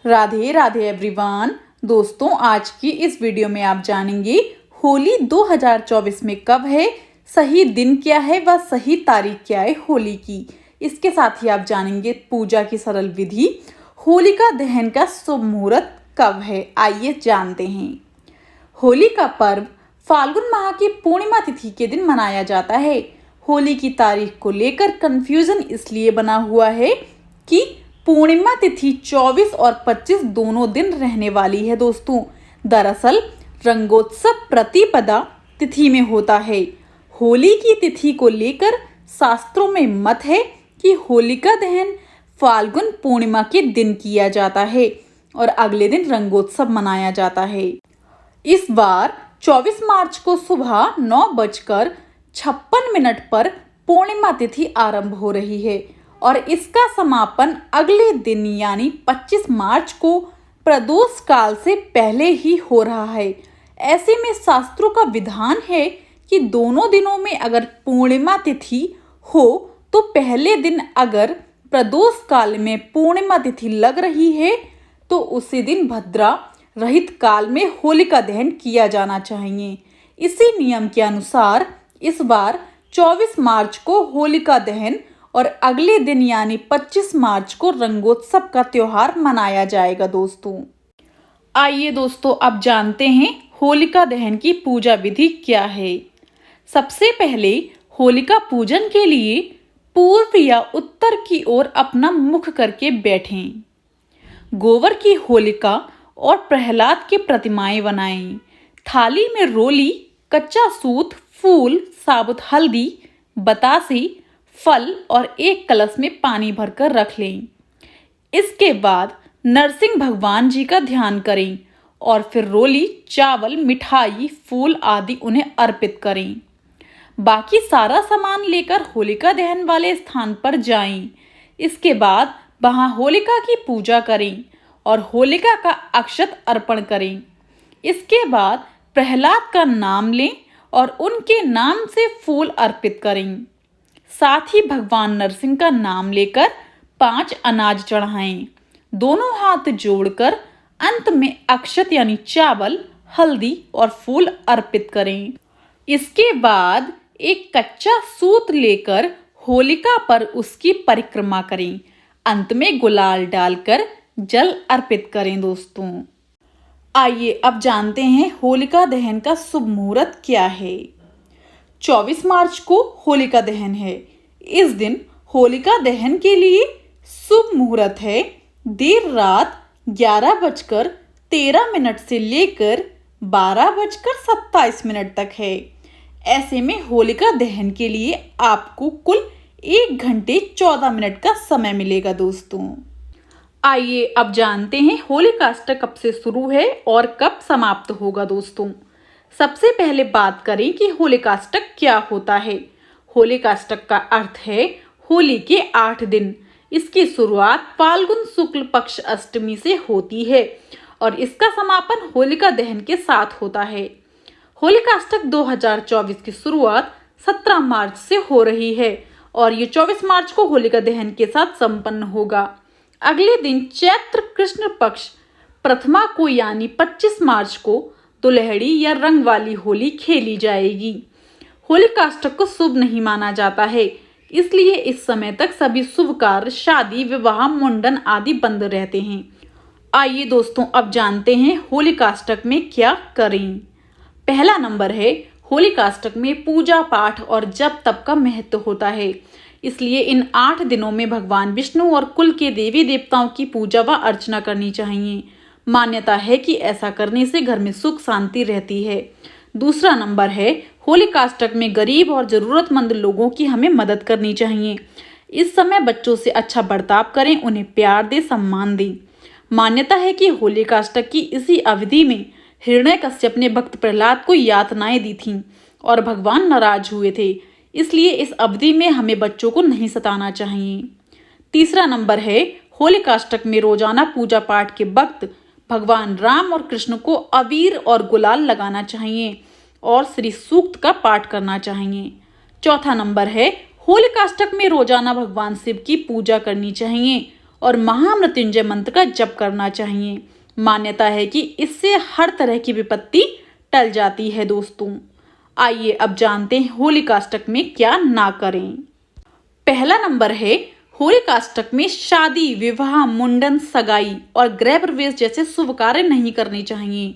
Radhe Radhe everyone. दोस्तों, आज की इस वीडियो में आप जानेंगे होली 2024 में कब है, सही दिन क्या है व सही तारीख क्या है होली की। इसके साथ ही आप जानेंगे पूजा की सरल विधि, होलिका दहन का शुभ मुहूर्त कब है। आइए जानते हैं। होली का पर्व फाल्गुन माह की पूर्णिमा तिथि के दिन मनाया जाता है। होली की तारीख को लेकर कंफ्यूजन इसलिए बना हुआ है कि पूर्णिमा तिथि 24 और 25 दोनों दिन रहने वाली है। दोस्तों, दरअसल रंगोत्सव प्रतिपदा तिथि में होता है। होली की तिथि को लेकर शास्त्रों में मत है कि होलिका दहन फाल्गुन पूर्णिमा के दिन किया जाता है और अगले दिन रंगोत्सव मनाया जाता है। इस बार 24 मार्च को सुबह 9:56 पर पूर्णिमा तिथि आरंभ हो रही है और इसका समापन अगले दिन यानी 25 मार्च को प्रदोष काल से पहले ही हो रहा है। ऐसे में शास्त्रों का विधान है कि दोनों दिनों में अगर पूर्णिमा तिथि हो तो पहले दिन अगर प्रदोष काल में पूर्णिमा तिथि लग रही है तो उसी दिन भद्रा रहित काल में होलिका दहन किया जाना चाहिए। इसी नियम के अनुसार इस बार 24 मार्च को होलिका दहन और अगले दिन यानी 25 मार्च को रंगोत्सव का त्योहार मनाया जाएगा। दोस्तों, आइए दोस्तों अब जानते हैं होलिका दहन की पूजा विधि क्या है। सबसे पहले होलिका पूजन के लिए पूर्व या उत्तर की ओर अपना मुख करके बैठें। गोबर की होलिका और प्रहलाद की प्रतिमाएं बनाएं। थाली में रोली, कच्चा सूत, फूल, साबुत हल्दी, बतासी, फल और एक कलश में पानी भरकर रख लें। इसके बाद नरसिंह भगवान जी का ध्यान करें और फिर रोली, चावल, मिठाई, फूल आदि उन्हें अर्पित करें। बाकी सारा सामान लेकर होलिका दहन वाले स्थान पर जाएं। इसके बाद वहां होलिका की पूजा करें और होलिका का अक्षत अर्पण करें। इसके बाद प्रहलाद का नाम लें और उनके नाम से फूल अर्पित करें। साथ ही भगवान नरसिंह का नाम लेकर 5 अनाज चढ़ाएं। दोनों हाथ जोड़कर अंत में अक्षत यानी चावल, हल्दी और फूल अर्पित करें। इसके बाद एक कच्चा सूत लेकर होलिका पर उसकी परिक्रमा करें। अंत में गुलाल डालकर जल अर्पित करें। दोस्तों, आइए अब जानते हैं होलिका दहन का शुभ मुहूर्त क्या है। 24 मार्च को होलिका दहन है। इस दिन होलिका दहन के लिए शुभ मुहूर्त है देर रात 11:13 से लेकर 12:27 तक है। ऐसे में होलिका दहन के लिए आपको कुल 1 घंटे 14 मिनट का समय मिलेगा। दोस्तों, आइए अब जानते हैं होलिकाष्टक कब से शुरू है और कब समाप्त होगा। दोस्तों, सबसे पहले बात करें कि होलिकाष्टक क्या होता है। होलिकाष्टक का अर्थ है होली के 8 दिन। इसकी शुरुआत फाल्गुन शुक्ल पक्ष अष्टमी से होती है और इसका समापन होलिका दहन के साथ होता है। होलिकाष्टक 2024 की शुरुआत 17 मार्च से हो रही है और ये 24 मार्च को होलिका दहन के साथ संपन्न होगा। अगले दिन चैत्र कृष्ण पक्ष प्रथमा को यानी 25 मार्च को दुल्हड़ी या रंग वाली होली खेली जाएगी। होलिकाष्टक को शुभ नहीं माना जाता है, इसलिए इस समय तक सभी शुभ कार्य, शादी, विवाह, मुंडन आदि बंद रहते हैं। आइए दोस्तों अब जानते हैं होलिकाष्टक में क्या करें। पहला नंबर है, होलिकाष्टक में पूजा पाठ और जप तप का महत्व होता है। इसलिए इन 8 दिनों में भगवान विष्णु और कुल के देवी देवताओं की पूजा व अर्चना करनी चाहिए। मान्यता है कि ऐसा करने से घर में सुख शांति रहती है। दूसरा नंबर है, होलिकाष्टक में गरीब और जरूरतमंद लोगों की हमें मदद करनी चाहिए। इस समय बच्चों से अच्छा बर्ताव करें, उन्हें प्यार दें, सम्मान दें। मान्यता है कि होलिकाष्टक की इसी अवधि में हिरण्यकश्यप ने भक्त प्रहलाद को यातनाएं दी थीं और भगवान नाराज हुए थे। इसलिए इस अवधि में हमें बच्चों को नहीं सताना चाहिए। तीसरा नंबर है, होलिकाष्टक में रोजाना पूजा पाठ के वक्त भगवान राम और कृष्ण को अबीर और गुलाल लगाना चाहिए और श्री सूक्त का पाठ करना चाहिए। चौथा नंबर है, होलिकाष्टक में रोजाना भगवान शिव की पूजा करनी चाहिए और महामृत्युंजय मंत्र का जप करना चाहिए। मान्यता है कि इससे हर तरह की विपत्ति टल जाती है दोस्तों। आइए अब जानते हैं होलिकाष्टक में क्या ना करें। पहला नंबर है, होलिकाष्टक में शादी, विवाह, मुंडन, सगाई और गृह प्रवेश जैसे शुभ कार्य नहीं करने चाहिए।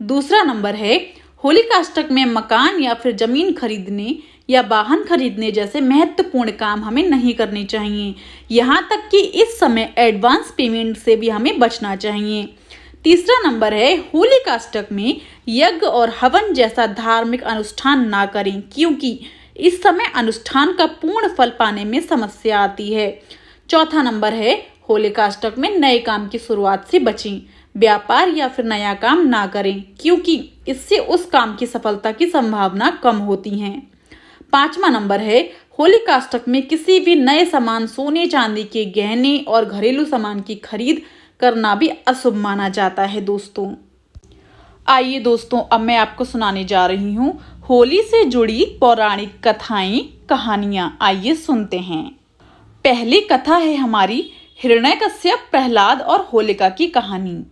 दूसरा नंबर है, होलिकाष्टक में मकान या फिर जमीन खरीदने या वाहन खरीदने जैसे महत्वपूर्ण काम हमें नहीं करने चाहिए। यहाँ तक कि इस समय एडवांस पेमेंट से भी हमें बचना चाहिए। तीसरा नंबर है, होलिकाष्टक में यज्ञ और हवन जैसा धार्मिक अनुष्ठान ना करें, क्योंकि इस समय अनुष्ठान का पूर्ण फल पाने में समस्या आती है। चौथा नंबर है, होलिकाष्टक में नए काम की शुरुआत से बचें। व्यापार या फिर नया काम ना करें, क्योंकि इससे उस काम की सफलता की संभावना कम होती है। पांचवा नंबर है, होलिकाष्टक में किसी भी नए सामान, सोने चांदी के गहने और घरेलू सामान की खरीद करना भी अशुभ माना जाता है दोस्तों। आइए दोस्तों, अब मैं आपको सुनाने जा रही हूँ होली से जुड़ी पौराणिक कथाएं, कहानियां। आइए सुनते हैं। पहली कथा है हमारी हिरण्यकश्यप, प्रहलाद और होलिका की कहानी।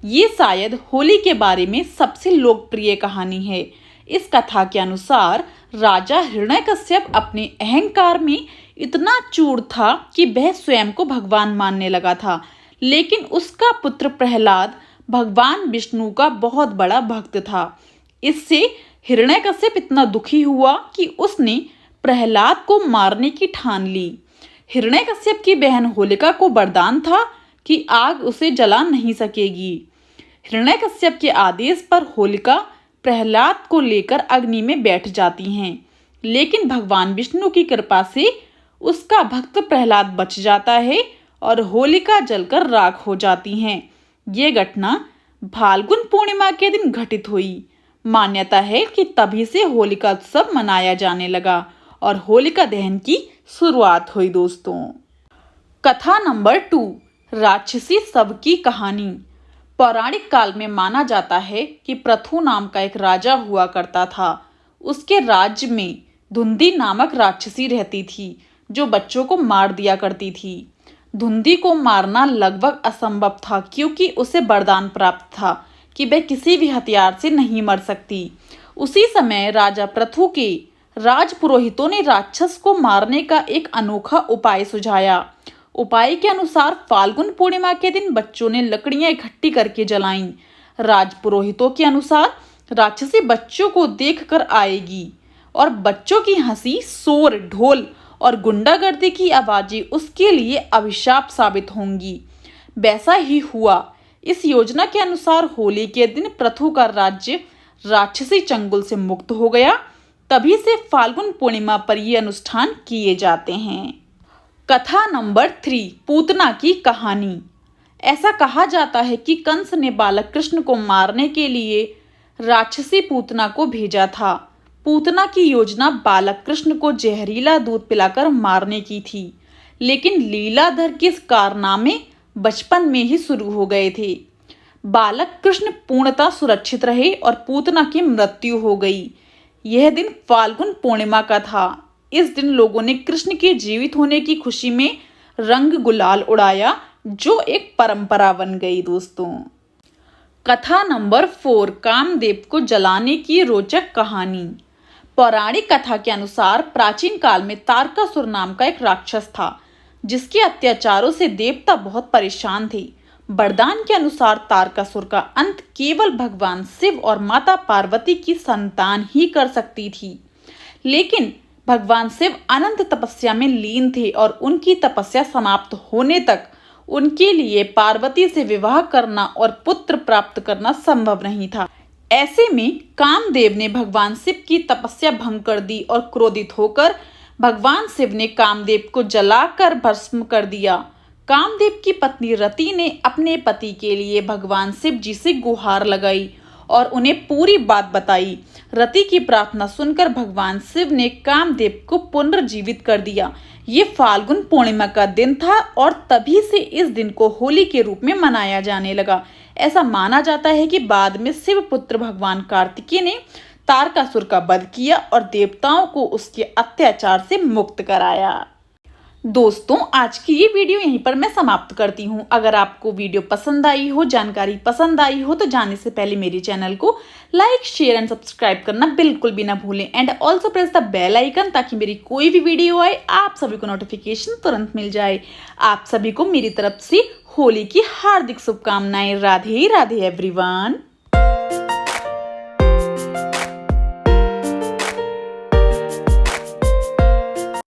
ये शायद होली के बारे में सबसे लोकप्रिय कहानी है। इस कथा के अनुसार राजा हिरण्यकश्यप अपने अहंकार में इतना चूर था कि वह स्वयं को भगवान मानने लगा था। लेकिन उसका पुत्र प्रहलाद भगवान विष्णु का बहुत बड़ा भक्त था। इससे हिरण्यकश्यप इतना दुखी हुआ कि उसने प्रहलाद को मारने की ठान ली। हिरण्यकश्यप की बहन होलिका को वरदान था कि आग उसे जला नहीं सकेगी। हिरण्यकश्यप के आदेश पर होलिका प्रहलाद को लेकर अग्नि में बैठ जाती हैं, लेकिन भगवान विष्णु की कृपा से उसका भक्त प्रहलाद बच जाता है और होलिका जलकर राख हो जाती हैं। ये घटना फाल्गुन पूर्णिमा के दिन घटित हुई। मान्यता है कि तभी से होलिका उत्सव मनाया जाने लगा और होलिका दहन की शुरुआत हुई दोस्तों। कथा नंबर 2, राक्षसी शव की कहानी। पौराणिक काल में माना जाता है कि पृथु नाम का एक राजा हुआ करता था। उसके राज्य में धुंधी नामक राक्षसी रहती थी, जो बच्चों को मार दिया करती थी। धुंधी को मारना लगभग असंभव था, क्योंकि उसे वरदान प्राप्त था कि वह किसी भी हथियार से नहीं मर सकती। उसी समय राजा पृथु के राजपुरोहितों ने राक्षस को मारने का एक अनोखा उपाय सुझाया। उपाय के अनुसार फाल्गुन पूर्णिमा के दिन बच्चों ने लकड़ियां इकट्ठी करके जलाईं। राजपुरोहितों के अनुसार राक्षसी बच्चों को देखकर आएगी और बच्चों की हंसी, शोर, ढोल और गुंडागर्दी की आवाजें उसके लिए अभिशाप साबित होंगी। वैसा ही हुआ। इस योजना के अनुसार होली के दिन पृथु का राज्य राक्षसी चंगुल से मुक्त हो गया। तभी से फाल्गुन पूर्णिमा पर ये अनुष्ठान किए जाते हैं। कथा नंबर 3, पूतना की कहानी। ऐसा कहा जाता है कि कंस ने बालक कृष्ण को मारने के लिए राक्षसी पूतना को भेजा था। पूतना की योजना बालक कृष्ण को जहरीला दूध पिलाकर मारने की थी, लेकिन लीलाधर के कारनामे बचपन में ही शुरू हो गए थे। बालक कृष्ण पूर्णतः सुरक्षित रहे और पूतना की मृत्यु हो गई। यह दिन फाल्गुन पूर्णिमा का था। इस दिन लोगों ने कृष्ण के जीवित होने की खुशी में रंग गुलाल उड़ाया, जो एक परंपरा बन गई दोस्तों। कथा नंबर 4, कामदेव को जलाने की रोचक कहानी। पौराणिक कथा के अनुसार प्राचीन काल में तारकासुर नाम का एक राक्षस था, जिसके अत्याचारों से देवता बहुत परेशान थे। वरदान के अनुसार तारकासुर का अंत केवल भगवान शिव और माता पार्वती की संतान ही कर सकती थी। लेकिन भगवान शिव अनंत तपस्या में लीन थे और उनकी तपस्या समाप्त होने तक उनके लिए पार्वती से विवाह करना और पुत्र प्राप्त करना संभव नहीं था। ऐसे में कामदेव ने भगवान शिव की तपस्या भंग कर दी और क्रोधित होकर भगवान शिव ने कामदेव को जलाकर भस्म कर दिया। कामदेव की पत्नी रति ने अपने पति के लिए भगवान शिव जी से गुहार लगाई और उन्हें पूरी बात बताई। रति की प्रार्थना सुनकर भगवान शिव ने कामदेव को पुनर्जीवित कर दिया। ये फाल्गुन पूर्णिमा का दिन था और तभी से इस दिन को होली के रूप में मनाया जाने लगा। ऐसा माना जाता है कि बाद में शिव पुत्र भगवान कार्तिकेय ने तारकासुर का वध किया और देवताओं को उसके अत्याचार से मुक्त कराया। दोस्तों, आज की ये वीडियो यहीं पर मैं समाप्त करती हूँ। अगर आपको वीडियो पसंद आई हो, जानकारी पसंद आई हो, तो जाने से पहले मेरे चैनल को लाइक, शेयर एंड सब्सक्राइब करना बिल्कुल भी ना भूलें and also press the bell icon, ताकि मेरी कोई भी वीडियो आए आप सभी को नोटिफिकेशन तुरंत मिल जाए। आप सभी को मेरी तरफ से होली की हार्दिक शुभकामनाएं। राधे राधे एवरीवन।